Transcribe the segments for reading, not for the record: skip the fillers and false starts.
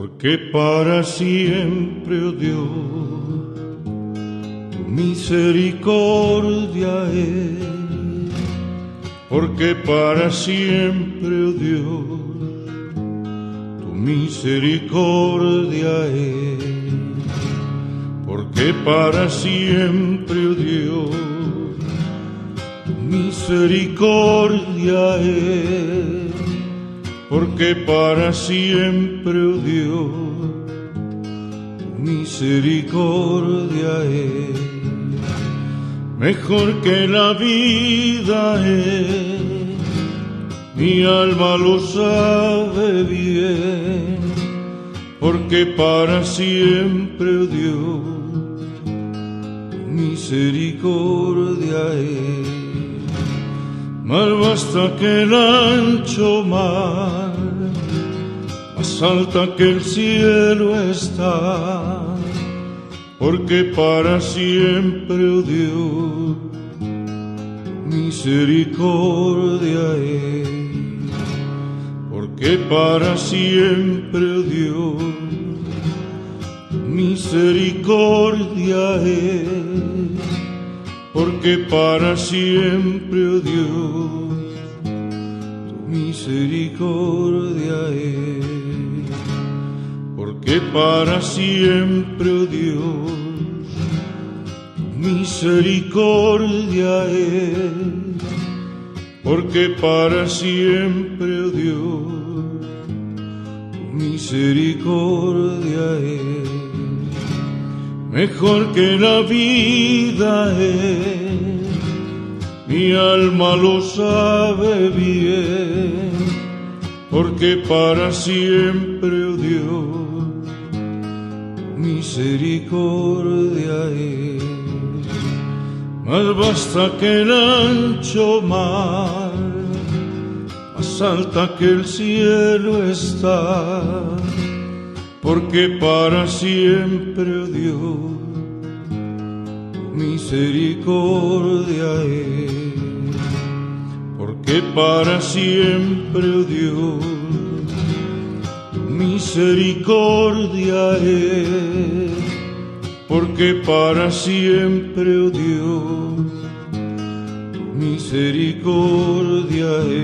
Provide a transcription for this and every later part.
porque para siempre, oh Dios, tu misericordia es, porque para siempre, oh Dios, tu misericordia es, porque para siempre, oh Dios, tu misericordia es, porque para siempre, oh Dios, tu misericordia es. Mejor que la vida es, mi alma lo sabe bien, porque para siempre, oh Dios, tu misericordia es. Más basta que el ancho mar, más alta que el cielo está, porque para siempre, oh Dios, tu misericordia es. Porque para siempre, oh Dios, tu misericordia es. Porque para siempre, oh Dios, tu misericordia es. Porque para siempre, oh Dios, tu misericordia es. Porque para siempre, oh Dios, tu misericordia es. Mejor que la vida es, mi alma lo sabe bien, porque para siempre, oh Dios, tu misericordia es. Más basta que el ancho mar, más alta que el cielo está, porque para siempre, oh Dios, tu misericordia es. Porque para siempre, oh Dios, tu misericordia es. Porque para siempre, oh Dios, tu misericordia es.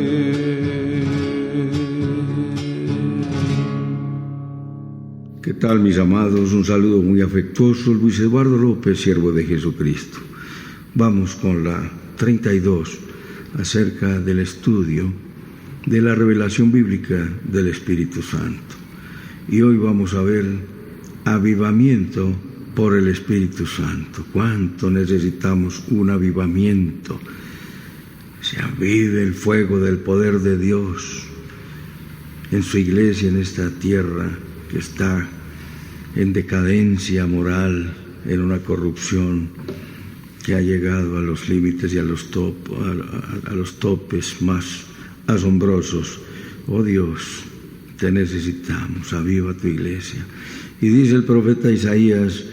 ¿Qué tal, mis amados? Un saludo muy afectuoso, Luis Eduardo López, siervo de Jesucristo. Vamos con la 32, acerca del estudio de la revelación bíblica del Espíritu Santo. Y hoy vamos a ver avivamiento por el Espíritu Santo. ¿Cuánto necesitamos un avivamiento? Se avive el fuego del poder de Dios en su iglesia, en esta tierra que está en decadencia moral, en una corrupción que ha llegado a los límites y a los topes más asombrosos. Oh Dios, te necesitamos, aviva tu iglesia. Y dice el profeta Isaías: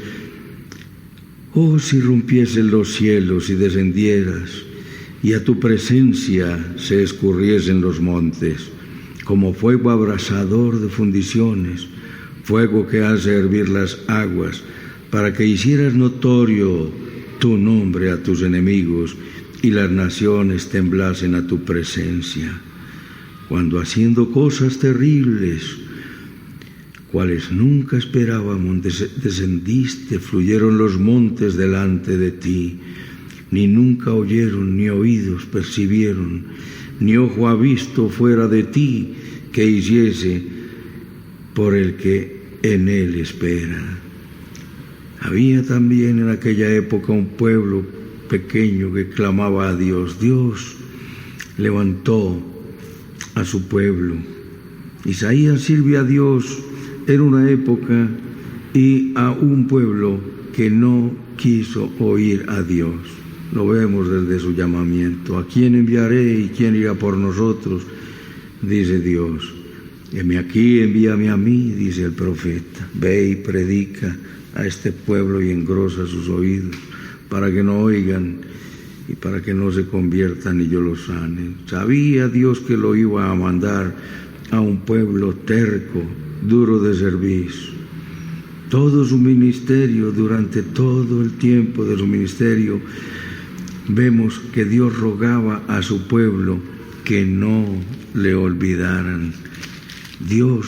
oh, si rompiesen los cielos y descendieras, y a tu presencia se escurriesen los montes, como fuego abrasador de fundiciones, fuego que hace hervir las aguas, para que hicieras notorio tu nombre a tus enemigos, y las naciones temblasen a tu presencia. Cuando haciendo cosas terribles, cuales nunca esperábamos, descendiste, fluyeron los montes delante de ti, ni nunca oyeron, ni oídos percibieron, ni ojo ha visto fuera de ti que hiciese por el que en él espera. Había también en aquella época un pueblo pequeño que clamaba a Dios. Dios levantó a su pueblo. Isaías sirve a Dios en una época y a un pueblo que no quiso oír a Dios. Lo vemos desde su llamamiento. ¿A quién enviaré y quién irá por nosotros?, dice Dios. Heme aquí, envíame a mí, dice el profeta. Ve y predica a este pueblo y engrosa sus oídos, para que no oigan y para que no se conviertan y yo los sane. Sabía Dios que lo iba a mandar a un pueblo terco, duro de servir. Todo su ministerio, durante todo el tiempo de su ministerio, vemos que Dios rogaba a su pueblo que no le olvidaran. Dios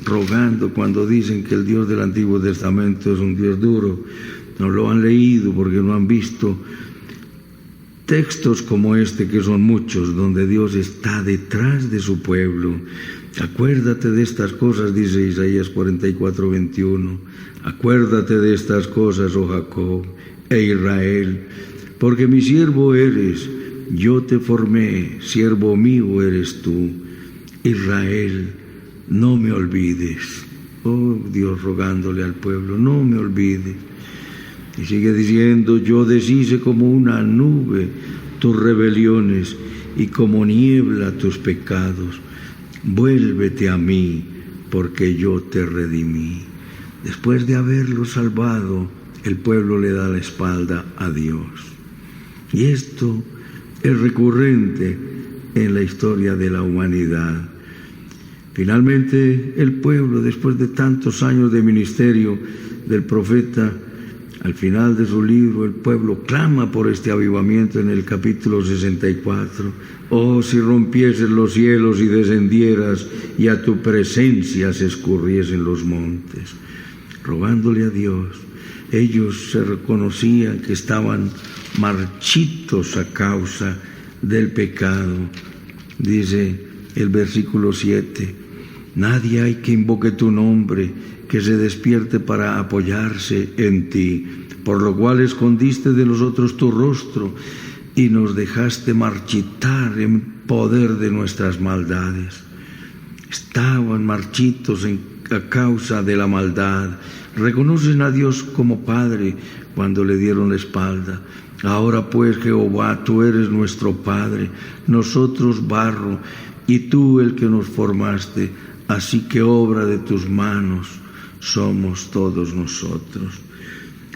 rogando, cuando dicen que el Dios del Antiguo Testamento es un Dios duro, no lo han leído porque no han visto textos como este, que son muchos, donde Dios está detrás de su pueblo. Acuérdate de estas cosas, dice Isaías 44, 21. Acuérdate de estas cosas, oh Jacob e Israel, porque mi siervo eres, yo te formé, siervo mío eres tú. Israel, no me olvides. Oh Dios, rogándole al pueblo, no me olvides. Y sigue diciendo, yo deshice como una nube tus rebeliones y como niebla tus pecados. Vuélvete a mí, porque yo te redimí. Después de haberlo salvado, el pueblo le da la espalda a Dios. Y esto es recurrente en la historia de la humanidad. Finalmente, el pueblo, después de tantos años de ministerio del profeta, al final de su libro, el pueblo clama por este avivamiento en el capítulo 64. Oh, si rompieses los cielos y descendieras, y a tu presencia se escurriesen los montes. Rogándole a Dios, ellos se reconocían que estaban marchitos a causa del pecado. Dice el versículo 7, nadie hay que invoque tu nombre, que se despierte para apoyarse en ti, por lo cual escondiste de nosotros tu rostro y nos dejaste marchitar en poder de nuestras maldades. Estaban marchitos a causa de la maldad. Reconocen a Dios como Padre cuando le dieron la espalda. Ahora pues, Jehová, tú eres nuestro Padre, nosotros barro, y tú el que nos formaste, así que obra de tus manos somos todos nosotros.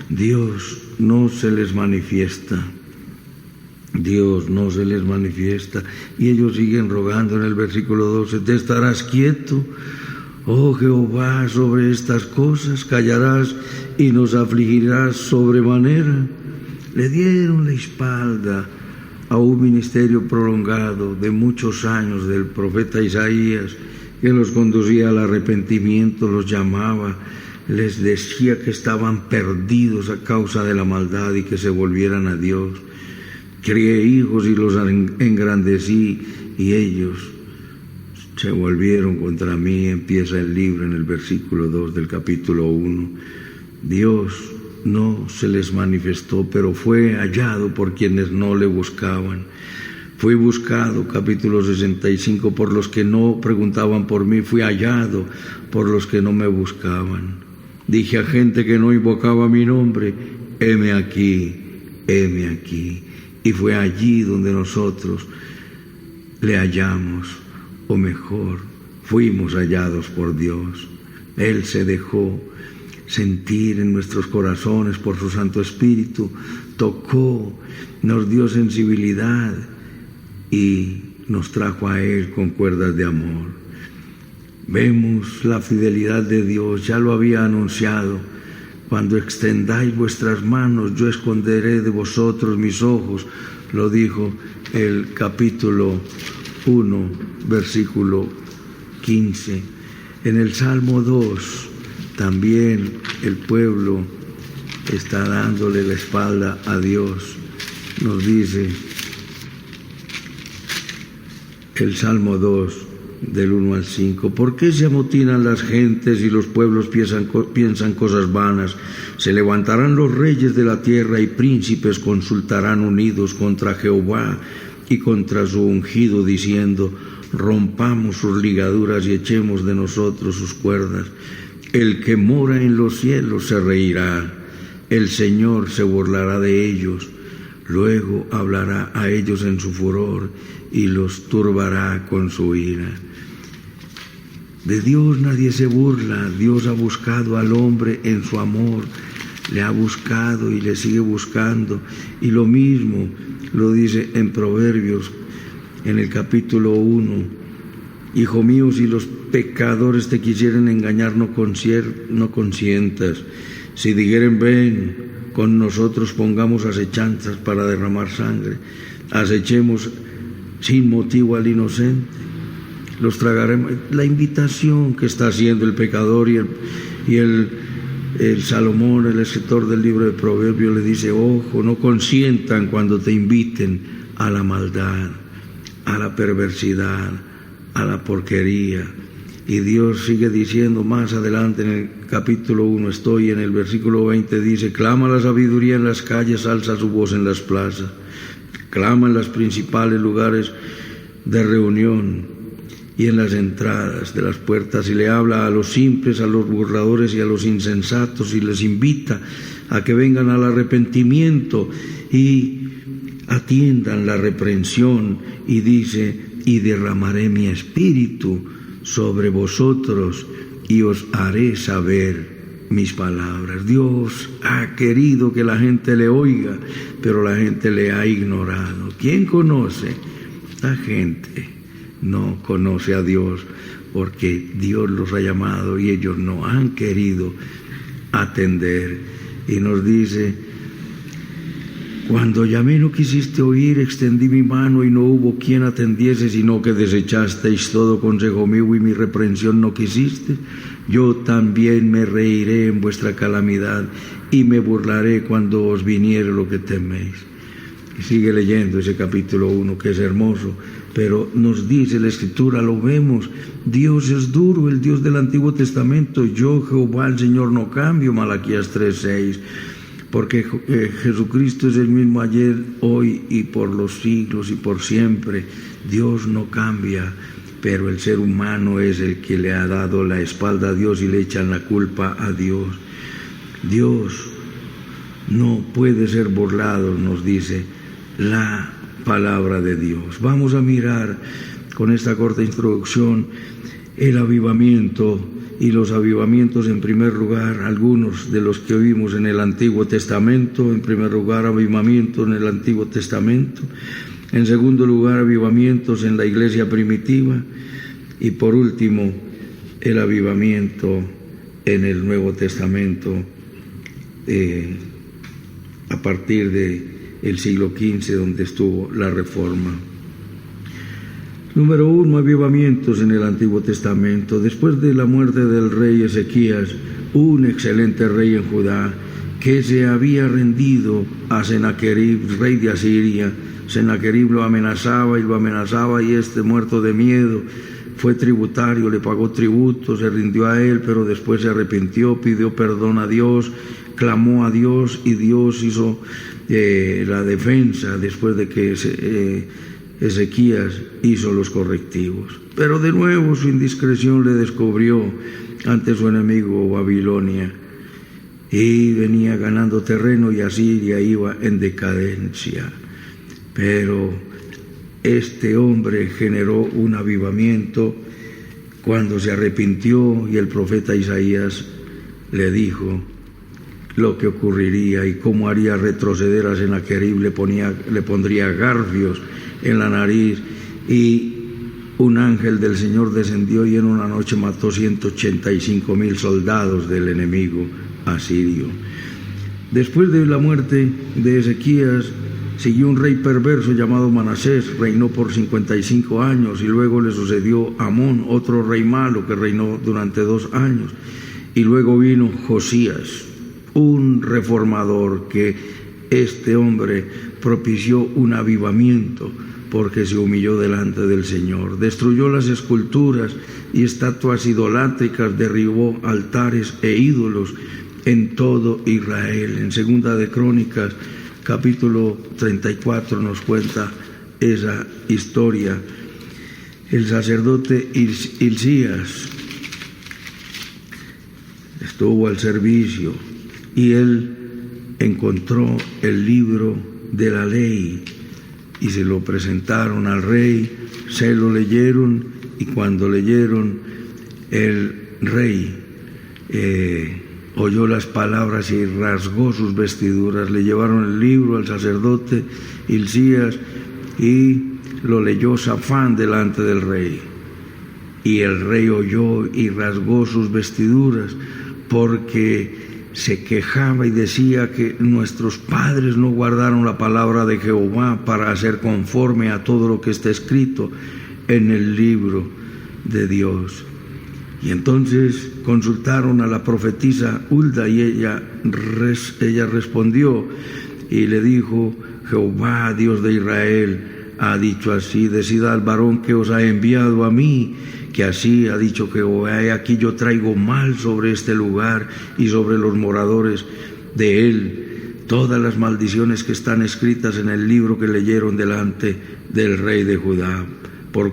Dios no se les manifiesta. Dios no se les manifiesta. Y ellos siguen rogando en el versículo 12, ¿te estarás quieto, oh Jehová, sobre estas cosas? ¿Callarás y nos afligirás sobremanera? Le dieron la espalda a un ministerio prolongado de muchos años del profeta Isaías, que los conducía al arrepentimiento, los llamaba, les decía que estaban perdidos a causa de la maldad y que se volvieran a Dios. Crié hijos y los engrandecí, y ellos se volvieron contra mí. Empieza el libro en el versículo 2 del capítulo 1. Dios no se les manifestó, pero fue hallado por quienes no le buscaban. Fui buscado, capítulo 65, por los que no preguntaban por mí. Fui hallado por los que no me buscaban. Dije a gente que no invocaba mi nombre, heme aquí, heme aquí. Y fue allí donde nosotros le hallamos, o mejor, fuimos hallados por Dios. Él se dejó sentir en nuestros corazones por su Santo Espíritu, tocó, nos dio sensibilidad y nos trajo a Él con cuerdas de amor. Vemos la fidelidad de Dios, ya lo había anunciado. Cuando extendáis vuestras manos, yo esconderé de vosotros mis ojos, lo dijo el capítulo 1, versículo 15. En el Salmo 2, también el pueblo está dándole la espalda a Dios. Nos dice el Salmo 2, del 1 al 5. ¿Por qué se amotinan las gentes y los pueblos piensan cosas vanas? Se levantarán los reyes de la tierra y príncipes consultarán unidos contra Jehová y contra su ungido, diciendo, rompamos sus ligaduras y echemos de nosotros sus cuerdas. El que mora en los cielos se reirá, el Señor se burlará de ellos. Luego hablará a ellos en su furor y los turbará con su ira. De Dios nadie se burla. Dios ha buscado al hombre en su amor, le ha buscado y le sigue buscando. Y lo mismo lo dice en Proverbios, en el capítulo 1 Hijo mío, si los pecadores te quisieren engañar, no consientas. Si dijeren, ven con nosotros, pongamos acechanzas para derramar sangre, acechemos sin motivo al inocente, los tragaremos. La invitación que está haciendo el pecador y el Salomón, el escritor del libro de Proverbios, le dice, ojo, no consientan cuando te inviten a la maldad, a la perversidad, a la porquería. Y Dios sigue diciendo más adelante en el capítulo 1, estoy en el versículo 20, dice, clama la sabiduría en las calles, alza su voz en las plazas, clama en los principales lugares de reunión y en las entradas de las puertas, y le habla a los simples, a los burladores y a los insensatos, y les invita a que vengan al arrepentimiento y atiendan la reprensión, y dice, y derramaré mi espíritu sobre vosotros y os haré saber mis palabras. Dios ha querido que la gente le oiga, pero la gente le ha ignorado. ¿Quién conoce? La gente no conoce a Dios porque Dios los ha llamado y ellos no han querido atender. Y nos dice, cuando llamé no quisiste oír, extendí mi mano y no hubo quien atendiese, sino que desechasteis todo consejo mío y mi reprensión no quisiste. Yo también me reiré en vuestra calamidad y me burlaré cuando os viniere lo que teméis. Y sigue leyendo ese capítulo 1, que es hermoso, pero nos dice la Escritura, lo vemos, Dios es duro, el Dios del Antiguo Testamento, yo Jehová el Señor no cambio, Malaquías 3:6. Porque Jesucristo es el mismo ayer, hoy y por los siglos y por siempre. Dios no cambia, pero el ser humano es el que le ha dado la espalda a Dios y le echan la culpa a Dios. Dios no puede ser burlado, nos dice la palabra de Dios. Vamos a mirar con esta corta introducción el avivamiento. Y los avivamientos, en primer lugar, algunos de los que vimos en el Antiguo Testamento. En primer lugar, avivamiento en el Antiguo Testamento. En segundo lugar, avivamientos en la iglesia primitiva. Y por último, el avivamiento en el Nuevo Testamento, a partir del siglo XV, donde estuvo la Reforma. Número 1, avivamientos en el Antiguo Testamento. Después de la muerte del rey Ezequías, un excelente rey en Judá, que se había rendido a Sennacherib, rey de Asiria. Sennacherib lo amenazaba, y este, muerto de miedo, fue tributario, le pagó tributo, se rindió a él, pero después se arrepintió, pidió perdón a Dios, clamó a Dios, y Dios hizo la defensa después de que Ezequías hizo los correctivos. Pero de nuevo su indiscreción le descubrió ante su enemigo Babilonia, y venía ganando terreno y Asiria iba en decadencia. Pero este hombre generó un avivamiento cuando se arrepintió, y el profeta Isaías le dijo lo que ocurriría y cómo haría retroceder a Sennacherib. Le pondría garfios en la nariz, y un ángel del Señor descendió y en una noche mató 185,000 soldados del enemigo asirio. Después de la muerte de Ezequías siguió un rey perverso llamado Manasés, reinó por 55 años, y luego le sucedió Amón, otro rey malo que reinó durante 2 años, y luego vino Josías, un reformador, que este hombre propició un avivamiento porque se humilló delante del Señor, destruyó las esculturas y estatuas idolátricas, derribó altares e ídolos en todo Israel. En Segunda de Crónicas, capítulo 34, nos cuenta esa historia. El sacerdote Hilcías estuvo al servicio y él encontró el libro de la ley y se lo presentaron al rey, se lo leyeron, y cuando leyeron, el rey oyó las palabras y rasgó sus vestiduras. Le llevaron el libro al sacerdote Hilcías y lo leyó Safán delante del rey. Y el rey oyó y rasgó sus vestiduras, porque se quejaba y decía que nuestros padres no guardaron la palabra de Jehová para hacer conforme a todo lo que está escrito en el libro de Dios. Y entonces consultaron a la profetisa Hulda, y ella respondió y le dijo: Jehová, Dios de Israel, ha dicho así: decid al varón que os ha enviado a mí, que así ha dicho Jehová: he aquí yo traigo mal sobre este lugar y sobre los moradores de él todas las maldiciones que están escritas en el libro que leyeron delante del rey de Judá. Por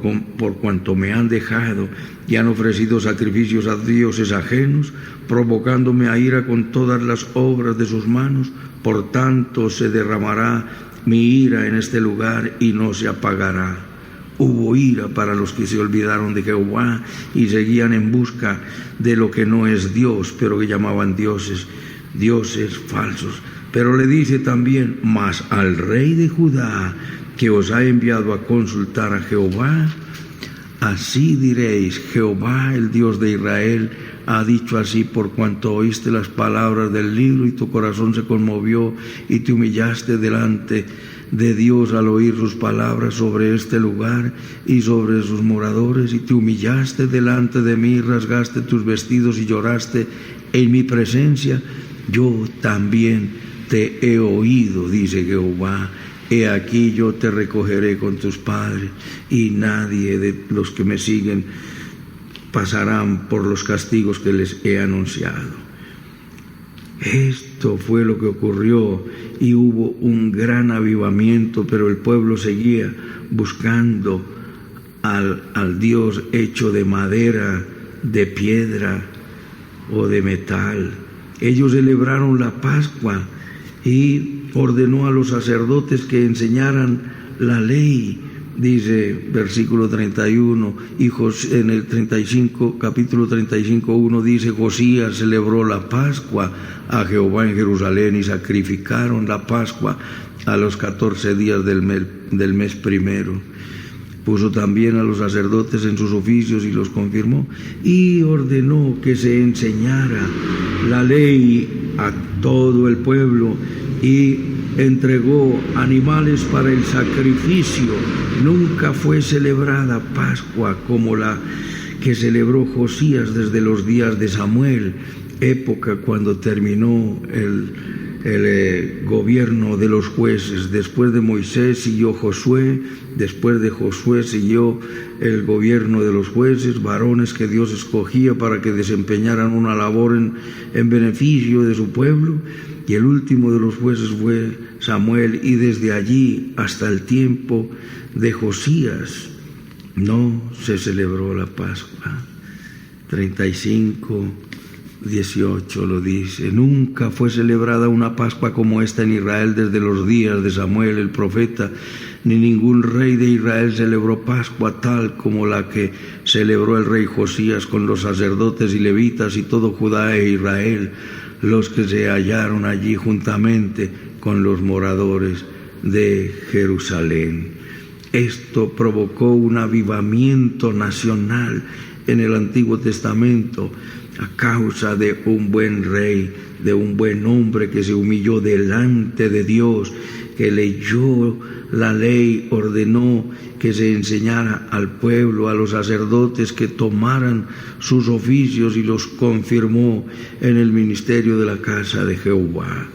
cuanto me han dejado y han ofrecido sacrificios a dioses ajenos, provocándome a ira con todas las obras de sus manos, por tanto se derramará mi ira en este lugar y no se apagará. Hubo ira para los que se olvidaron de Jehová y seguían en busca de lo que no es Dios, pero que llamaban dioses falsos. Pero le dice también: mas al rey de Judá, que os ha enviado a consultar a Jehová, así diréis: Jehová, el Dios de Israel, ha dicho así: por cuanto oíste las palabras del libro y tu corazón se conmovió y te humillaste delante de Dios al oír sus palabras sobre este lugar y sobre sus moradores, y te humillaste delante de mí, rasgaste tus vestidos y lloraste en mi presencia, yo también te he oído, dice Jehová. He aquí yo te recogeré con tus padres, y nadie de los que me siguen pasarán por los castigos que les he anunciado. Esto fue lo que ocurrió, y hubo un gran avivamiento, pero el pueblo seguía buscando al Dios hecho de madera, de piedra o de metal. Ellos celebraron la Pascua y ordenó a los sacerdotes que enseñaran la ley, dice versículo 31, y en el 35, capítulo 35:1 dice: Josías celebró la Pascua a Jehová en Jerusalén, y sacrificaron la Pascua a los 14 días del mes primero. Puso también a los sacerdotes en sus oficios y los confirmó, y ordenó que se enseñara la ley a todo el pueblo, y entregó animales para el sacrificio. Nunca fue celebrada Pascua como la que celebró Josías desde los días de Samuel, época cuando terminó el gobierno de los jueces. Después de Moisés siguió Josué, después de Josué siguió el gobierno de los jueces, varones que Dios escogía para que desempeñaran una labor en beneficio de su pueblo, y el último de los jueces fue Samuel, y desde allí hasta el tiempo de Josías no se celebró la Pascua. 35:18 lo dice: nunca fue celebrada una Pascua como esta en Israel desde los días de Samuel el profeta, ni ningún rey de Israel celebró Pascua tal como la que celebró el rey Josías con los sacerdotes y levitas y todo Judá e Israel, los que se hallaron allí juntamente con los moradores de Jerusalén. Esto provocó un avivamiento nacional en el Antiguo Testamento a causa de un buen rey, de un buen hombre que se humilló delante de Dios, que leyó la ley, ordenó que se enseñara al pueblo, a los sacerdotes que tomaran sus oficios, y los confirmó en el ministerio de la casa de Jehová.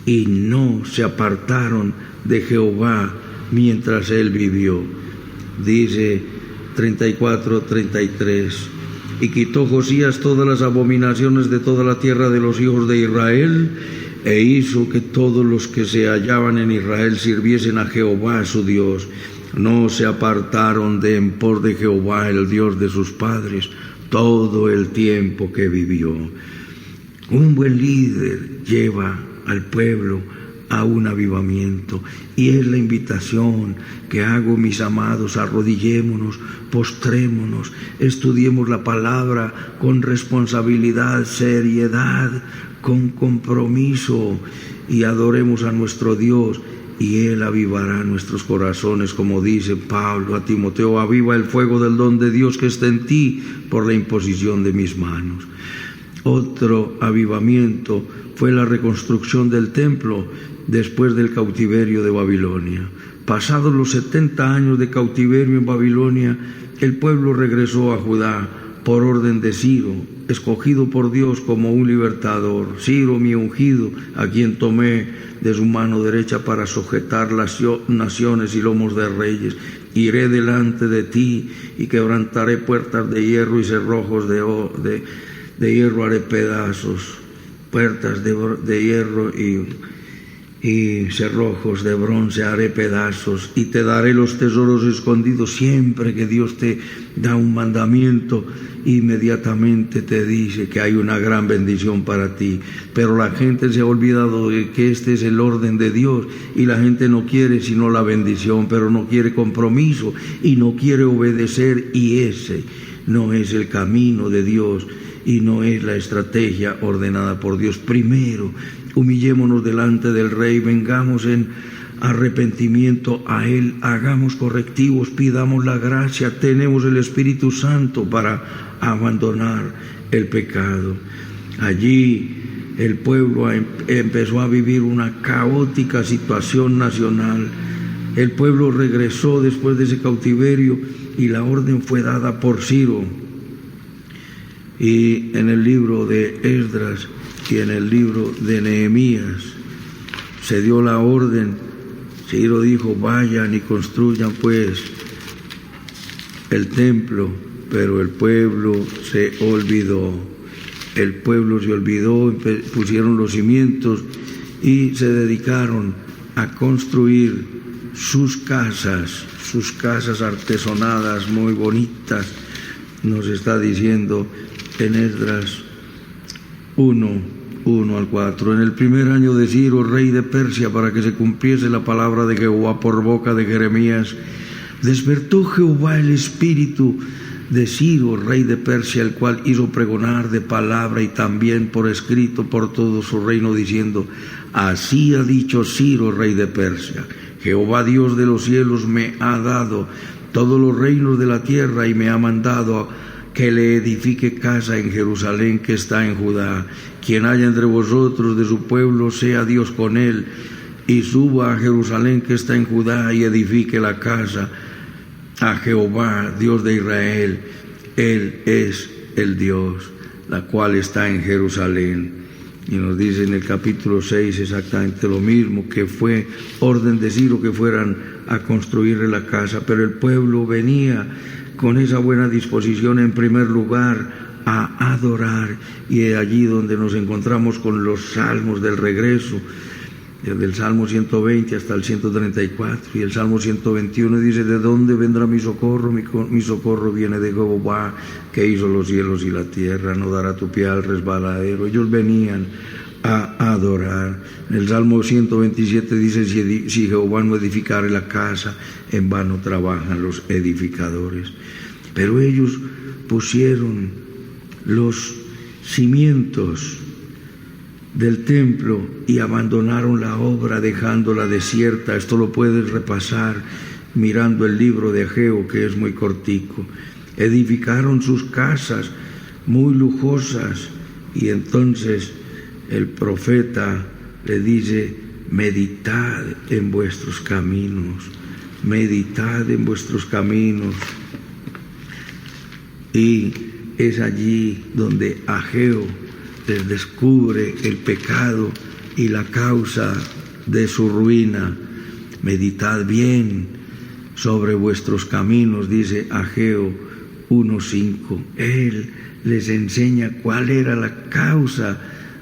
Y no se apartaron de Jehová mientras él vivió. Dice 34:33: y quitó Josías todas las abominaciones de toda la tierra de los hijos de Israel, e hizo que todos los que se hallaban en Israel sirviesen a Jehová su Dios. No se apartaron de en pos de Jehová, el Dios de sus padres, todo el tiempo que vivió. Un buen líder lleva al pueblo a un avivamiento, y es la invitación que hago, mis amados: arrodillémonos, postrémonos, estudiemos la palabra con responsabilidad, seriedad, con compromiso, y adoremos a nuestro Dios y Él avivará nuestros corazones, como dice Pablo a Timoteo: aviva el fuego del don de Dios que está en ti por la imposición de mis manos. Otro avivamiento fue la reconstrucción del templo después del cautiverio de Babilonia. Pasados los 70 años de cautiverio en Babilonia, el pueblo regresó a Judá por orden de Ciro, escogido por Dios como un libertador. Ciro, mi ungido, a quien tomé de su mano derecha para sujetar las naciones y lomos de reyes. Iré delante de ti y quebrantaré puertas de hierro y cerrojos de hierro haré pedazos. Puertas de hierro y cerrojos de bronce haré pedazos, y te daré los tesoros escondidos. Siempre que Dios te da un mandamiento, inmediatamente te dice que hay una gran bendición para ti. Pero la gente se ha olvidado de que este es el orden de Dios, y la gente no quiere sino la bendición, pero no quiere compromiso y no quiere obedecer, y ese no es el camino de Dios y no es la estrategia ordenada por Dios. Primero, humillémonos delante del Rey, vengamos en arrepentimiento a Él, hagamos correctivos, pidamos la gracia, tenemos el Espíritu Santo para abandonar el pecado. Allí el pueblo empezó a vivir una caótica situación nacional. El pueblo regresó después de ese cautiverio y la orden fue dada por Ciro. Y en el libro de Esdras y en el libro de Nehemías se dio la orden. Ciro dijo: vayan y construyan pues el templo, pero el pueblo se olvidó. El pueblo se olvidó, pusieron los cimientos y se dedicaron a construir sus casas artesonadas muy bonitas. Nos está diciendo en Esdras 1 al 4: en el primer año de Ciro, rey de Persia, para que se cumpliese la palabra de Jehová por boca de Jeremías, despertó Jehová el espíritu de Ciro, rey de Persia, el cual hizo pregonar de palabra y también por escrito por todo su reino, diciendo: así ha dicho Ciro, rey de Persia: Jehová Dios de los cielos me ha dado todos los reinos de la tierra y me ha mandado que le edifique casa en Jerusalén que está en Judá. Quien haya entre vosotros de su pueblo, sea Dios con él, y suba a Jerusalén que está en Judá y edifique la casa a Jehová, Dios de Israel. Él es el Dios, la cual está en Jerusalén. Y nos dice en el capítulo 6 exactamente lo mismo, que fue orden de Ciro que fueran a construirle la casa, pero el pueblo venía con esa buena disposición en primer lugar a adorar, y es allí donde nos encontramos con los salmos del regreso, desde el Salmo 120 hasta el 134, y el Salmo 121 dice: ¿de dónde vendrá mi socorro? Mi socorro viene de Jehová, que hizo los cielos y la tierra. No dará tu pie al resbaladero. Ellos venían a adorar. En el Salmo 127 dice: si Jehová no edificare la casa, en vano trabajan los edificadores. Pero ellos pusieron los cimientos del templo y abandonaron la obra dejándola desierta. Esto lo puedes repasar mirando el libro de Ageo, que es muy cortico. Edificaron sus casas muy lujosas, y entonces el profeta le dice: meditad en vuestros caminos, meditad en vuestros caminos. Y es allí donde Ageo les descubre el pecado y la causa de su ruina. Meditad bien sobre vuestros caminos, dice Ageo 1:5. Él les enseña cuál era la causa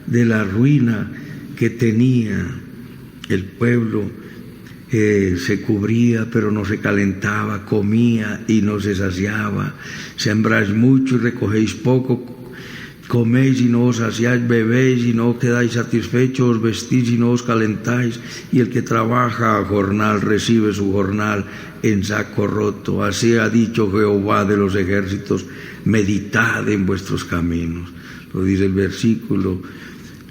de la ruina que tenía el pueblo. Se cubría pero no se calentaba, comía y no se saciaba. Sembráis mucho y recogéis poco, coméis y no os saciáis, bebéis y no quedáis satisfechos, os vestís y no os calentáis, y el que trabaja a jornal recibe su jornal en saco roto. Así ha dicho Jehová de los ejércitos: meditad en vuestros caminos. Lo dice el versículo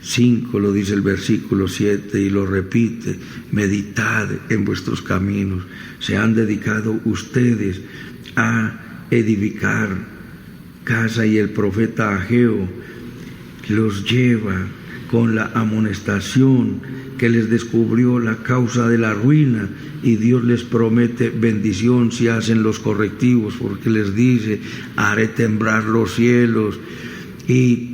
5 lo dice el versículo 7 y lo repite: meditad en vuestros caminos. Se han dedicado ustedes a edificar casa y el profeta Ageo los lleva con la amonestación que les descubrió la causa de la ruina, y Dios les promete bendición si hacen los correctivos, porque les dice: haré temblar los cielos y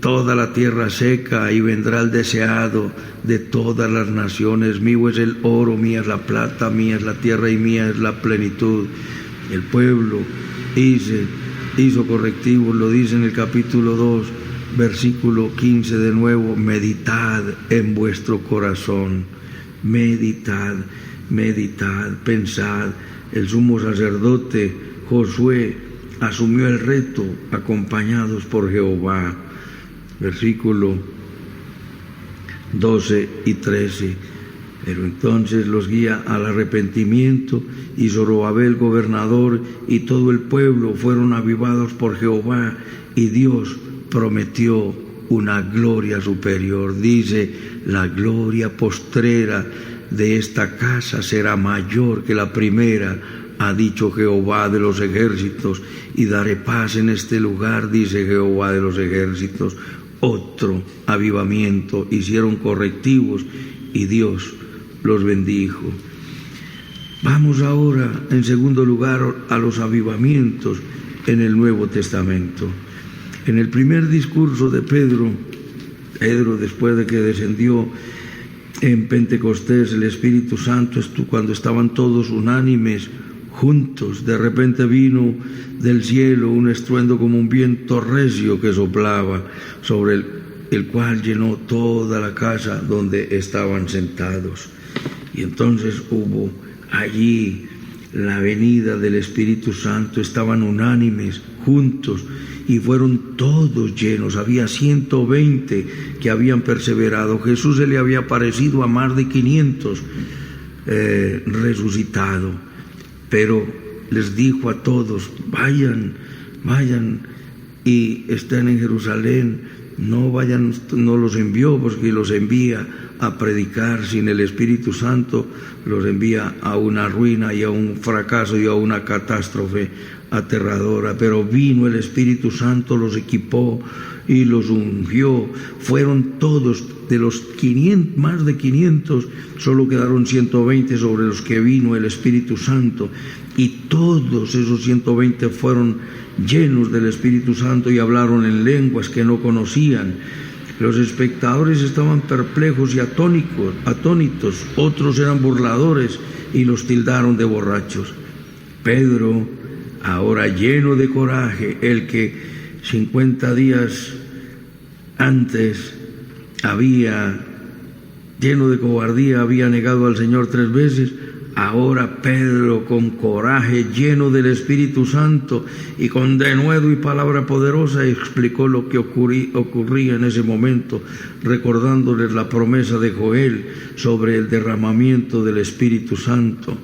toda la tierra seca, y vendrá el deseado de todas las naciones. Mío es el oro, mía es la plata, mía es la tierra y mía es la plenitud. El pueblo hizo correctivos, lo dice en el capítulo 2, versículo 15 de nuevo: meditad en vuestro corazón, meditad, pensad. El sumo sacerdote Josué asumió el reto acompañados por Jehová. Versículo 12 y 13. Pero entonces los guía al arrepentimiento, y Zorobabel gobernador y todo el pueblo fueron avivados por Jehová, y Dios prometió una gloria superior. Dice: la gloria postrera de esta casa será mayor que la primera, ha dicho Jehová de los ejércitos, y daré paz en este lugar, dice Jehová de los ejércitos. Otro avivamiento, hicieron correctivos y Dios los bendijo. Vamos ahora, en segundo lugar, a los avivamientos en el Nuevo Testamento. En el primer discurso de Pedro, después de que descendió en Pentecostés el Espíritu Santo, cuando estaban todos unánimes, juntos, de repente vino del cielo un estruendo como un viento recio que soplaba, sobre el cual llenó toda la casa donde estaban sentados. Y entonces hubo allí la venida del Espíritu Santo, estaban unánimes, juntos, y fueron todos llenos. Había 120 que habían perseverado. Jesús se le había aparecido a más de 500 resucitado, pero les dijo a todos: vayan y estén en Jerusalén. No vayan, no los envió porque los envía a predicar sin el Espíritu Santo, los envía a una ruina y a un fracaso y a una catástrofe aterradora. Pero vino el Espíritu Santo, los equipó y los ungió. Fueron todos, de los 500, más de 500, solo quedaron 120 sobre los que vino el Espíritu Santo, y todos esos 120 fueron llenos del Espíritu Santo y hablaron en lenguas que no conocían. Los espectadores estaban perplejos y atónitos, otros eran burladores y los tildaron de borrachos. Pedro, ahora lleno de coraje, el que 50 días antes lleno de cobardía, había negado al Señor 3 veces, ahora Pedro, con coraje, lleno del Espíritu Santo y con denuedo y palabra poderosa, explicó lo que ocurría en ese momento, recordándoles la promesa de Joel sobre el derramamiento del Espíritu Santo.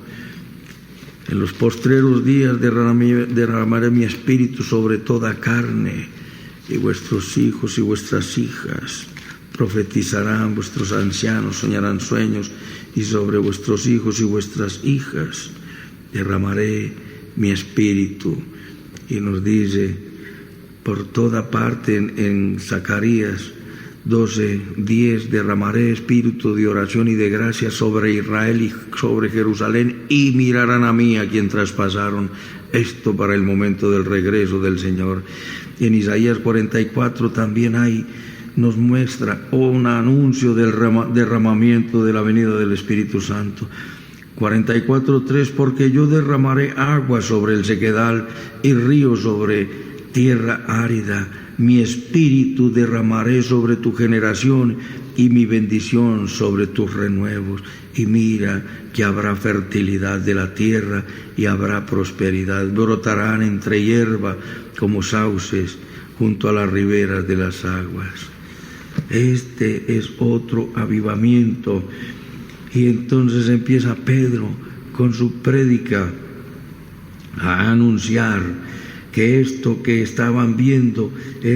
En los postreros días derramaré mi espíritu sobre toda carne, y vuestros hijos y vuestras hijas profetizarán, vuestros ancianos soñarán sueños, y sobre vuestros hijos y vuestras hijas derramaré mi espíritu. Y nos dice por toda parte en Zacarías 12:10: derramaré espíritu de oración y de gracia sobre Israel y sobre Jerusalén, y mirarán a mí a quien traspasaron. Esto para el momento del regreso del Señor. Y en Isaías 44 también nos muestra un anuncio del derramamiento de la venida del Espíritu Santo. 44:3: porque yo derramaré agua sobre el sequedal y ríos sobre tierra árida. Mi espíritu derramaré sobre tu generación y mi bendición sobre tus renuevos. Y mira que habrá fertilidad de la tierra y habrá prosperidad. Brotarán entre hierba como sauces junto a las riberas de las aguas. Este es otro avivamiento. Y entonces empieza Pedro con su prédica a anunciar que esto que estaban viendo,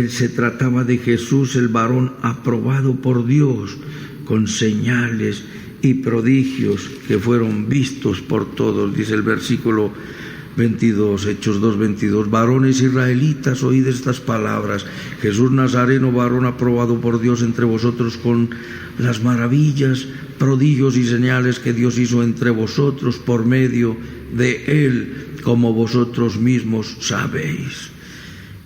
se trataba de Jesús, el varón aprobado por Dios, con señales y prodigios que fueron vistos por todos. Dice el versículo 22, Hechos 2:22, varones israelitas, oíd estas palabras: Jesús Nazareno, varón aprobado por Dios entre vosotros con las maravillas, prodigios y señales que Dios hizo entre vosotros por medio de él, como vosotros mismos sabéis.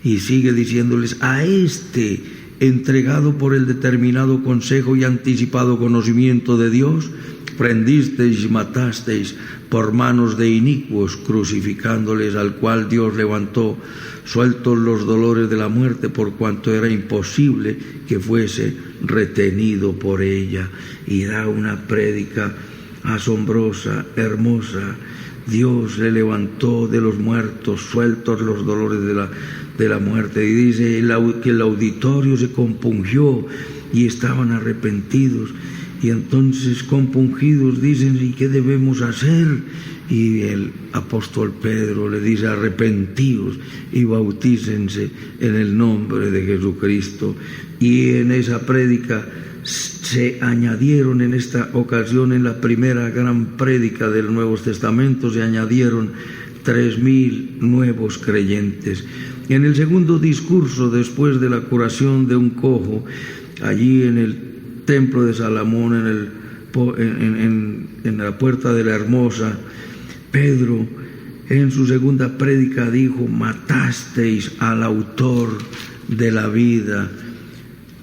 Y sigue diciéndoles: a este, entregado por el determinado consejo y anticipado conocimiento de Dios, prendisteis y matasteis por manos de inicuos, crucificándoles, al cual Dios levantó, sueltos los dolores de la muerte, por cuanto era imposible que fuese retenido por ella. Y da una prédica asombrosa, hermosa. Dios le levantó de los muertos, sueltos los dolores de la muerte. Y dice que el auditorio se compungió y estaban arrepentidos. Y entonces, compungidos, dicen: ¿y qué debemos hacer? Y el apóstol Pedro le dice: arrepentíos y bautícense en el nombre de Jesucristo. Y en esa prédica se añadieron, en esta ocasión, en la primera gran prédica del Nuevo Testamento, se añadieron 3,000 nuevos creyentes. En el segundo discurso, después de la curación de un cojo, allí en el templo de Salomón, en la puerta de la Hermosa, Pedro en su segunda prédica dijo: matasteis al autor de la vida,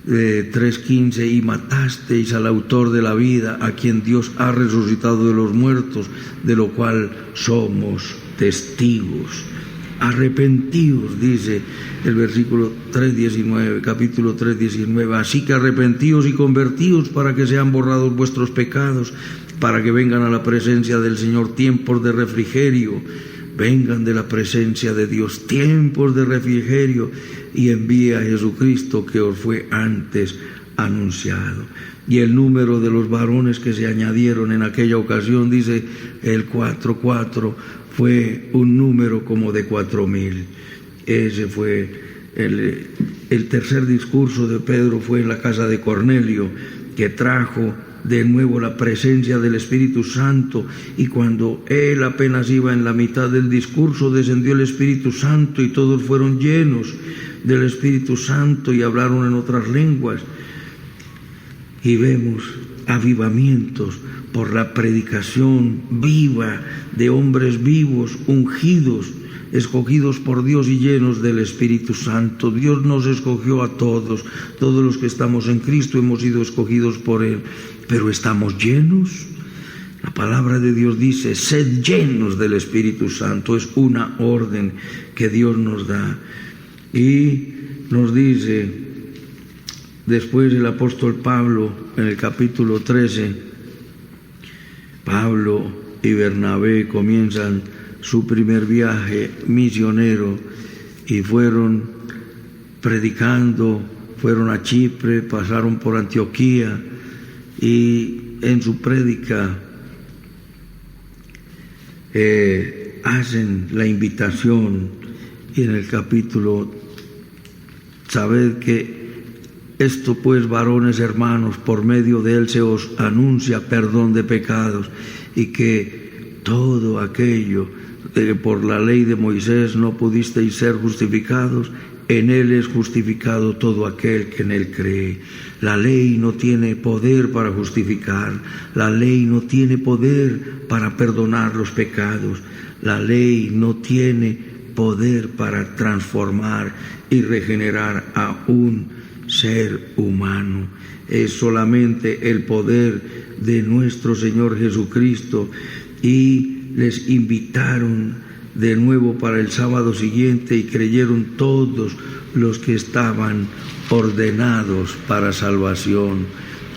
3:15, y matasteis al autor de la vida, a quien Dios ha resucitado de los muertos, de lo cual somos testigos. Arrepentíos, dice el versículo 3:19, capítulo 3:19, así que arrepentíos y convertíos para que sean borrados vuestros pecados, para que vengan a la presencia del Señor tiempos de refrigerio. Vengan de la presencia de Dios tiempos de refrigerio, y envíe a Jesucristo, que os fue antes anunciado. Y el número de los varones que se añadieron en aquella ocasión, dice el 4:4, fue un número como de 4,000. Ese fue el tercer discurso de Pedro, fue en la casa de Cornelio, que trajo de nuevo la presencia del Espíritu Santo. Y cuando él apenas iba en la mitad del discurso, descendió el Espíritu Santo y todos fueron llenos del Espíritu Santo y hablaron en otras lenguas. Y vemos avivamientos por la predicación viva de hombres vivos, ungidos, escogidos por Dios y llenos del Espíritu Santo. Dios nos escogió a todos los que estamos en Cristo hemos sido escogidos por Él, pero ¿estamos llenos? La palabra de Dios dice: sed llenos del Espíritu Santo. Es una orden que Dios nos da. Y nos dice después el apóstol Pablo en el capítulo 13, Pablo y Bernabé comienzan su primer viaje misionero y fueron predicando, fueron a Chipre, pasaron por Antioquía, y en su prédica hacen la invitación, y en el capítulo: sabed que esto pues, varones hermanos, por medio de él se os anuncia perdón de pecados, y que todo aquello de que por la ley de Moisés no pudisteis ser justificados, en él es justificado todo aquel que en él cree. La ley no tiene poder para justificar, la ley no tiene poder para perdonar los pecados, la ley no tiene poder para transformar y regenerar a un ser humano. Es solamente el poder de nuestro Señor Jesucristo. Y les invitaron de nuevo para el sábado siguiente, y creyeron todos los que estaban ordenados para salvación.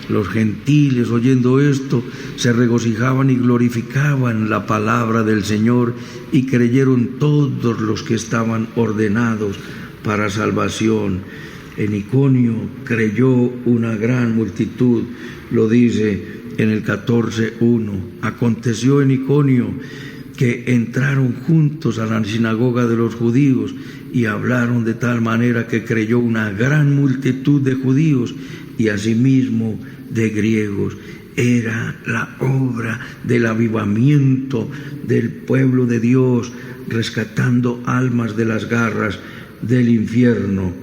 Los gentiles, oyendo esto, se regocijaban y glorificaban la palabra del Señor, y creyeron todos los que estaban ordenados para salvación. En Iconio creyó una gran multitud, lo dice en el 14:1. Aconteció en Iconio que entraron juntos a la sinagoga de los judíos y hablaron de tal manera que creyó una gran multitud de judíos y asimismo de griegos. Era la obra del avivamiento del pueblo de Dios, rescatando almas de las garras del infierno.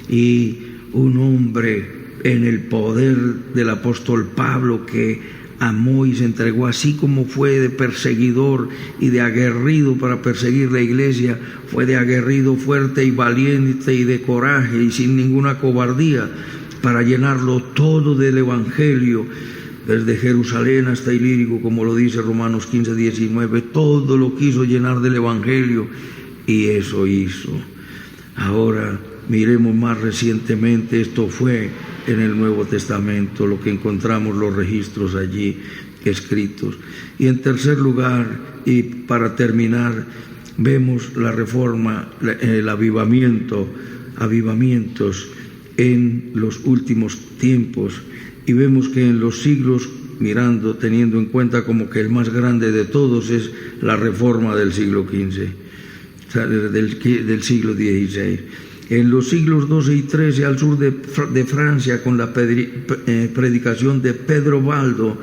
Y un hombre en el poder del apóstol Pablo, que amó y se entregó, así como fue de perseguidor y de aguerrido para perseguir la iglesia, fue de aguerrido, fuerte y valiente y de coraje y sin ninguna cobardía, para llenarlo todo del evangelio, desde Jerusalén hasta Ilírico, como lo dice Romanos 15:19, todo lo quiso llenar del evangelio, y eso hizo. Ahora miremos más recientemente, esto fue en el Nuevo Testamento, lo que encontramos los registros allí escritos. Y en tercer lugar, y para terminar, vemos la reforma, el avivamientos en los últimos tiempos, y vemos que en los siglos, teniendo en cuenta como que el más grande de todos es la reforma del siglo XV, o sea, del siglo XVI. En los siglos XII y XIII, al sur de Francia, con la predicación de Pedro Baldo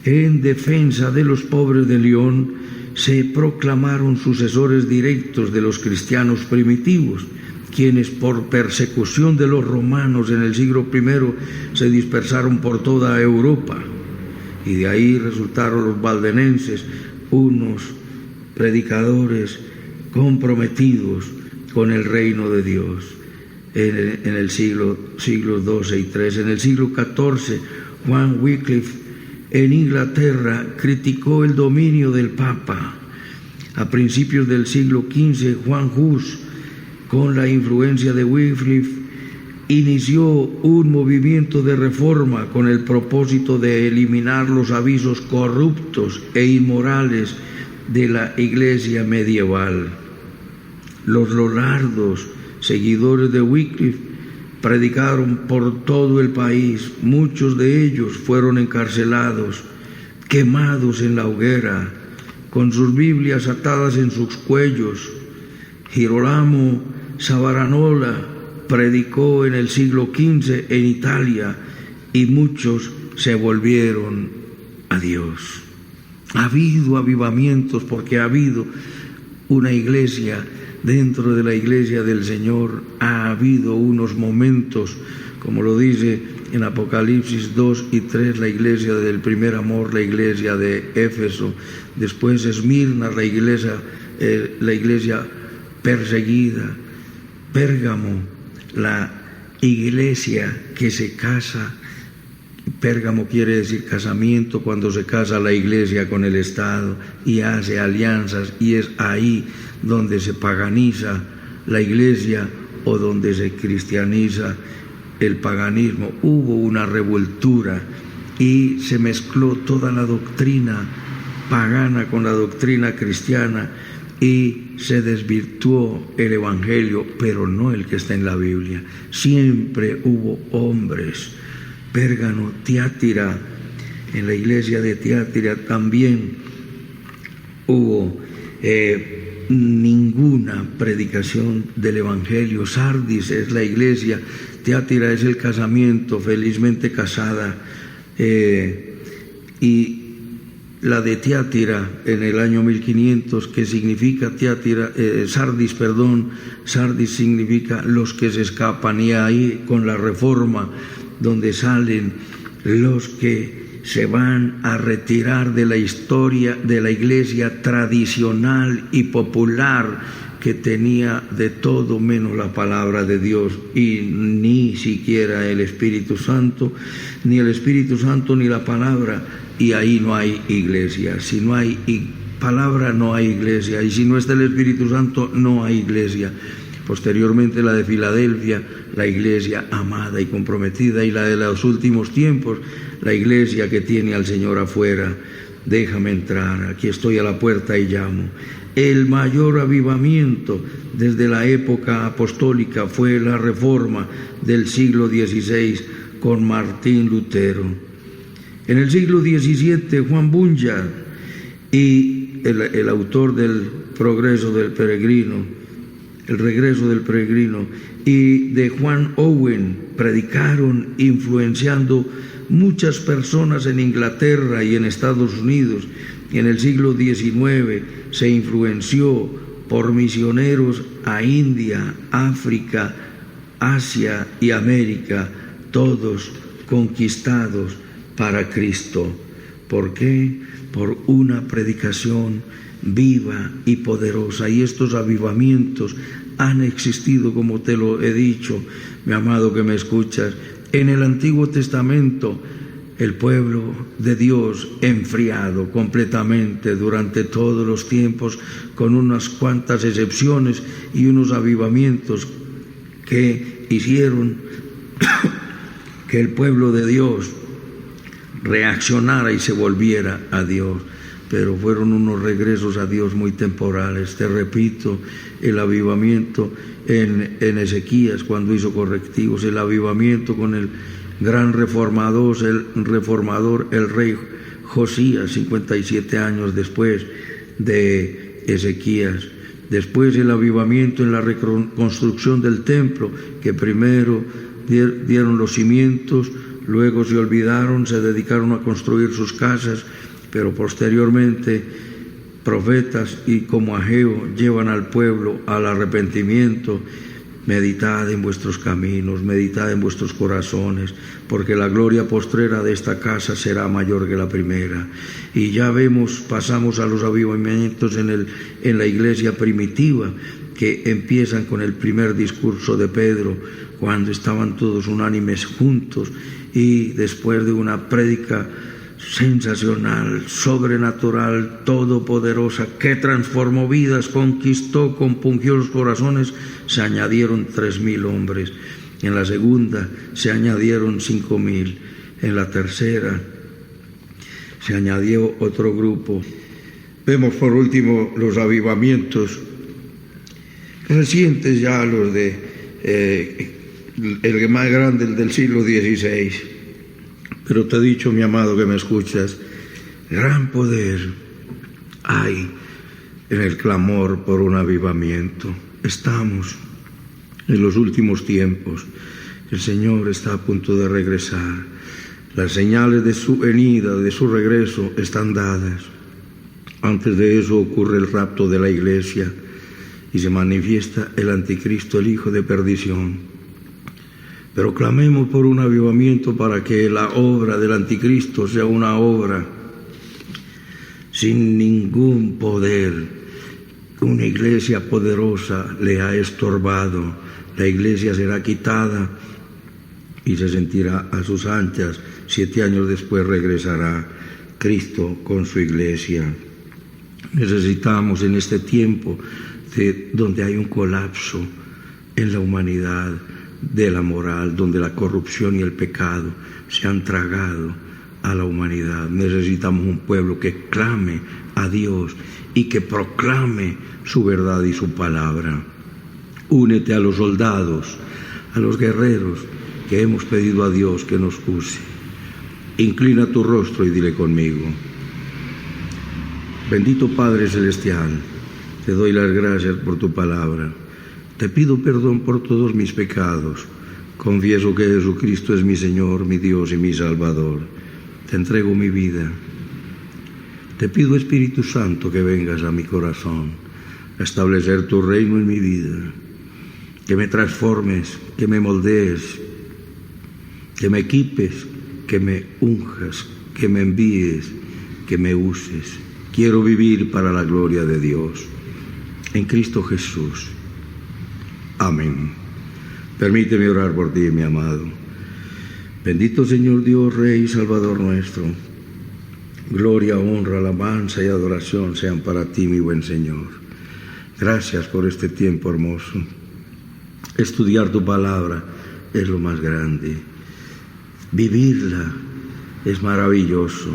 en defensa de los pobres de Lyon, se proclamaron sucesores directos de los cristianos primitivos, quienes por persecución de los romanos en el siglo I se dispersaron por toda Europa, y de ahí resultaron los valdenenses, unos predicadores comprometidos con el reino de Dios en el siglo XII y XIII. En el siglo XIV, Juan Wycliffe en Inglaterra criticó el dominio del Papa. A principios del siglo XV, Juan Hus, con la influencia de Wycliffe, inició un movimiento de reforma con el propósito de eliminar los avisos corruptos e inmorales de la Iglesia medieval. Los lollardos, seguidores de Wycliffe, predicaron por todo el país. Muchos de ellos fueron encarcelados, quemados en la hoguera, con sus Biblias atadas en sus cuellos. Girolamo Savonarola predicó en el siglo XV en Italia, y muchos se volvieron a Dios. Ha habido avivamientos porque ha habido una iglesia. Dentro de la iglesia del Señor ha habido unos momentos, como lo dice en Apocalipsis 2 y 3, la iglesia del primer amor, la iglesia de Éfeso, después Esmirna, la iglesia perseguida, Pérgamo, la iglesia que se casa. Pérgamo quiere decir casamiento, cuando se casa la iglesia con el Estado y hace alianzas, y es ahí donde se paganiza la iglesia o donde se cristianiza el paganismo. Hubo una revoltura y se mezcló toda la doctrina pagana con la doctrina cristiana, y se desvirtuó el evangelio, pero no el que está en la Biblia. Siempre hubo hombres. Pérgamo, Tiátira, en la iglesia de Tiátira también hubo ninguna predicación del evangelio. Sardis es la iglesia, Tiátira es el casamiento, felizmente casada, y la de Tiátira en el año 1500, que significa Sardis significa los que se escapan, y ahí con la reforma donde salen los que se van a retirar de la historia de la iglesia tradicional y popular, que tenía de todo menos la palabra de Dios, y ni siquiera el Espíritu Santo, ni la palabra, y ahí no hay iglesia. Si no hay palabra, no hay iglesia, y si no está el Espíritu Santo, no hay iglesia. Posteriormente la de Filadelfia, la iglesia amada y comprometida, y la de los últimos tiempos, la iglesia que tiene al Señor afuera. Déjame entrar, aquí estoy a la puerta y llamo. El mayor avivamiento desde la época apostólica fue la reforma del siglo XVI con Martín Lutero. En el siglo XVII, Juan Bunyan, y el autor del Progreso del Peregrino, El regreso del peregrino, y de Juan Owen, predicaron influenciando muchas personas en Inglaterra y en Estados Unidos. Y en el siglo XIX se influenció por misioneros a India, África, Asia y América, todos conquistados para Cristo. ¿Por qué? Por una predicación viva y poderosa. Y estos avivamientos han existido, como te lo he dicho, mi amado que me escuchas. En el Antiguo Testamento, el pueblo de Dios enfriado completamente durante todos los tiempos, con unas cuantas excepciones y unos avivamientos que hicieron que el pueblo de Dios reaccionara y se volviera a Dios. Pero fueron unos regresos a Dios muy temporales. Te repito, el avivamiento en Ezequías cuando hizo correctivos, el avivamiento con el gran reformador, el rey Josías, 57 años después de Ezequías. Después el avivamiento en la reconstrucción del templo, que primero dieron los cimientos, luego se olvidaron, se dedicaron a construir sus casas, pero posteriormente profetas y como Ageo llevan al pueblo al arrepentimiento. Meditad en vuestros caminos, meditad en vuestros corazones, porque la gloria postrera de esta casa será mayor que la primera. Y ya vemos, pasamos a los avivamientos en la iglesia primitiva, que empiezan con el primer discurso de Pedro, cuando estaban todos unánimes juntos, y después de una prédica sensacional, sobrenatural, todopoderosa, que transformó vidas, conquistó, compungió los corazones, se añadieron 3,000 hombres. En la segunda se añadieron 5,000. En la tercera se añadió otro grupo. Vemos por último los avivamientos recientes, ya los de el más grande, el del siglo XVI. Pero te he dicho, mi amado que me escuchas, gran poder hay en el clamor por un avivamiento. Estamos en los últimos tiempos. El Señor está a punto de regresar. Las señales de su venida, de su regreso, están dadas. Antes de eso ocurre el rapto de la iglesia y se manifiesta el anticristo, el hijo de perdición. Pero clamemos por un avivamiento para que la obra del anticristo sea una obra sin ningún poder. Una iglesia poderosa le ha estorbado. La iglesia será quitada y se sentirá a sus anchas. 7 años después regresará Cristo con su iglesia. Necesitamos en este tiempo donde hay un colapso en la humanidad, de la moral, donde la corrupción y el pecado se han tragado a la humanidad. Necesitamos un pueblo que clame a Dios y que proclame su verdad y su palabra. Únete a los soldados, a los guerreros que hemos pedido a Dios que nos use. Inclina tu rostro y dile conmigo: bendito Padre Celestial, te doy las gracias por tu palabra. Te pido perdón por todos mis pecados. Confieso que Jesucristo es mi Señor, mi Dios y mi Salvador. Te entrego mi vida. Te pido, Espíritu Santo, que vengas a mi corazón a establecer tu reino en mi vida. Que me transformes, que me moldees, que me equipes, que me unjas, que me envíes, que me uses. Quiero vivir para la gloria de Dios. En Cristo Jesús. Amén. Permíteme orar por ti, mi amado. Bendito Señor Dios, Rey y Salvador nuestro. Gloria, honra, alabanza y adoración sean para ti, mi buen Señor. Gracias por este tiempo hermoso. Estudiar tu palabra es lo más grande. Vivirla es maravilloso.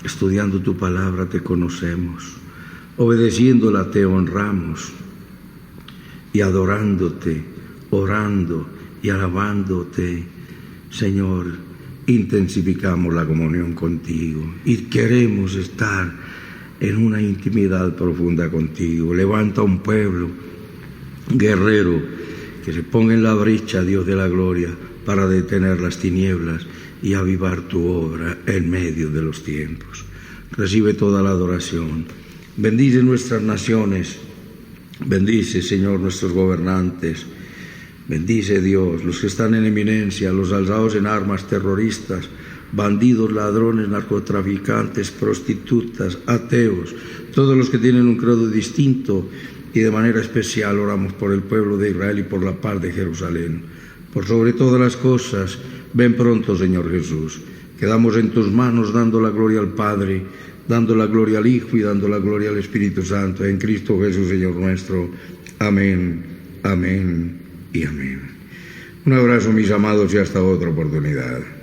Estudiando tu palabra te conocemos. Obedeciéndola te honramos. Y adorándote, orando y alabándote, Señor, intensificamos la comunión contigo y queremos estar en una intimidad profunda contigo. Levanta un pueblo guerrero, que se ponga en la brecha, Dios de la gloria, para detener las tinieblas y avivar tu obra en medio de los tiempos. Recibe toda la adoración. Bendice nuestras naciones. Bendice, Señor, nuestros gobernantes. Bendice, Dios, los que están en eminencia, los alzados en armas, terroristas, bandidos, ladrones, narcotraficantes, prostitutas, ateos, todos los que tienen un credo distinto, y de manera especial oramos por el pueblo de Israel y por la paz de Jerusalén. Por sobre todas las cosas, ven pronto, Señor Jesús. Quedamos en tus manos dando la gloria al Padre, dando la gloria al Hijo y dando la gloria al Espíritu Santo, en Cristo Jesús, Señor nuestro. Amén, amén y amén. Un abrazo, mis amados, y hasta otra oportunidad.